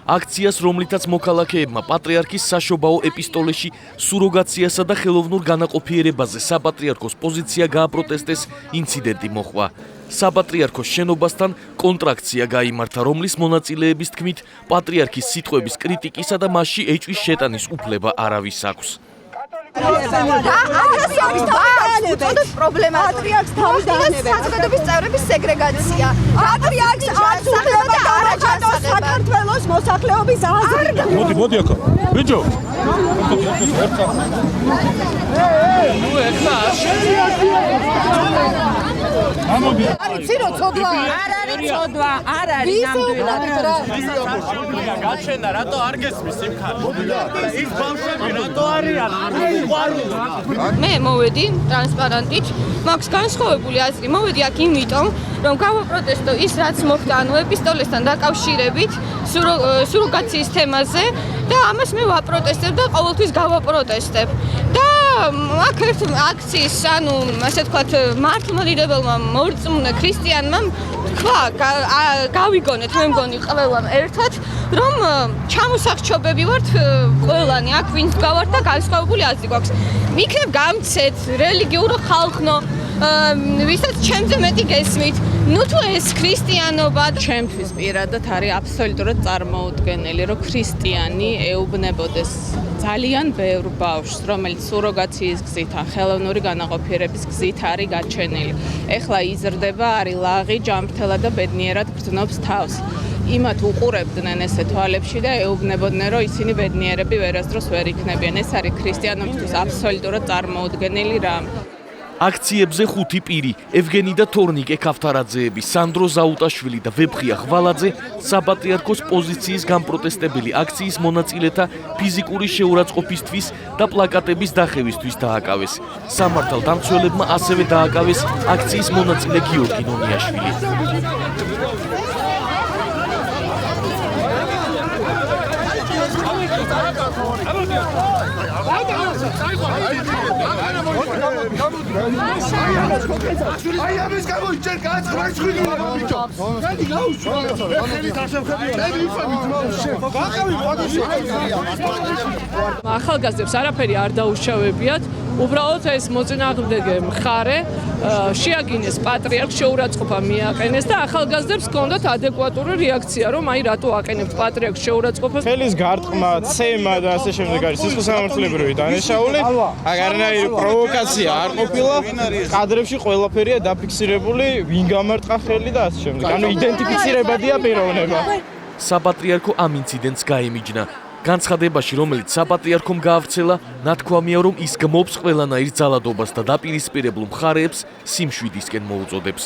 აქციას, რომლითაც მოქალაქეებმა პატრიარქის საშობაო ეპისტოლეში სუროგაციასა და ხელოვნურ განაყოფიერებაზე საპატრიარქოს პოზიცია გააპროტესტეს, ინციდენტი მოხდა. საპატრიარქოს შენობასთან კონტრაქცია გაიმართა, რომლის მონაწილეების თქმით, პატრიარქის სიტყვების კრიტიკისა და მასში ეჭვის შეტანის უფლება არავის აქვს. პრობლემა პატრიარქს საზოგადოების წევრების სეგრეგაცია. პატრიარქს არ უხდება არაჯანოს საქართველოს მოსახლეობის აზრი. მოდი აქ. ბიჭო. არის ცოდვა. არ არის ცოდვა, არ არის ნამდვილად. გაჩენდა, რატო არ გესმის იმ ხარ? ის ბავშვები რატო არიან? მე მოვედი ტრანსპარანტით, მაქვს განსხვავებული აზრი. მოვედი აქ იმიტომ, რომ გავაპროტესტო ის, რაც მოხდა ანუ ეპისტოლესთან დაკავშირებით, სუროგაციის თემაზე და ამას მე ვაპროტესტებ და ყოველთვის გავაპროტესტებ. და აქ ერთ აქციის, ანუ ასე ვთქვათ, მართლმადიდებელმა მორწმუნე ქრისტიანმა თქვა, გავიგონეთ, მე მგონი ყველამ ერთად, რომ ჩამოსახჩობები ვართ ყველანი, აქ ვინც გავართ და განსხვავებული აზრი გვაქვს. იქნებ გამცეთ, რელიგიურო ხალხნო, ვისაც ჩემზე მეტი გესმით. ნუ თუ ეს ქრისტიანობა ჩემთვის პირადად არის აბსოლუტურად წარმოუდგენელი, რომ ქრისტიანი ეუბნებოდეს ძალიან ბევრ ბავშვს, რომელიც სუროგაციის გზით ან ხელოვნური განაყოფიერების გზით არის გაჩენილი. ეხლა იზრდება, არის ლაღი, ჯანმრთელა და ბედნიერად გრძნობს თავს. იმათ უყურებდნენ ესე თვალებში და ეუბნებოდნენ, რომ ისინი ბედნიერები ვერასდროს ვერ იქნებიან. ეს არის ქრისტიანობისთვის აბსოლუტურად წარმოუდგენელი რამ. აქციებზე 5 პირი, ევგენი და თორნიკე ქავთარაძეები, სანდრო ზაუტაშვილი და ვეფხია ღვალაძე, საპატრიარქოს პოზიციის გამპროტესტებელი აქციის მონაწილეთა ფიზიკური შეურაცხყოფისთვის და პლაკატების დახევისთვის დააკავეს. სამართალდამცველებმა ასევე დააკავეს აქციის მონაწილე გიორგი ნონიაშვილი. ახალგაზრდებს არაფერი არ დაუშავებიათ, უბრალოდ ეს მოწინააღმდეგე მხარე შეაგინეს პატრიარქს, შეურაცხყოფა მიაყენეს და ახალგაზრდებს ჰქონდათ ადეკვატური რეაქცია, რომ აი რატო აყენებთ პატრიარქს შეურაცხყოფას. ხელის გარტყმა, ცემა და ასე შემდეგ არის სისხლისამართლებრივი დანაშაული. არანაირი პროვოკაცია არ ყოფილა. კადრებში ყველაფერია დაფიქსირებული, ვინ გამარტყა ხელი და ასე შემდეგ. ანუ იდენტიფიცირებადია პიროვნება. საპატრიარქო ამ ინციდენტს გაემიჯნა. განცხადებაში, რომელიც საპატრიარქომ გაავრცელა, ნათქვამია, რომ ის გმობს ყველანაირ ძალადობას და დაპირისპირებულ მხარეებს სიმშვიდისკენ მოუწოდებს.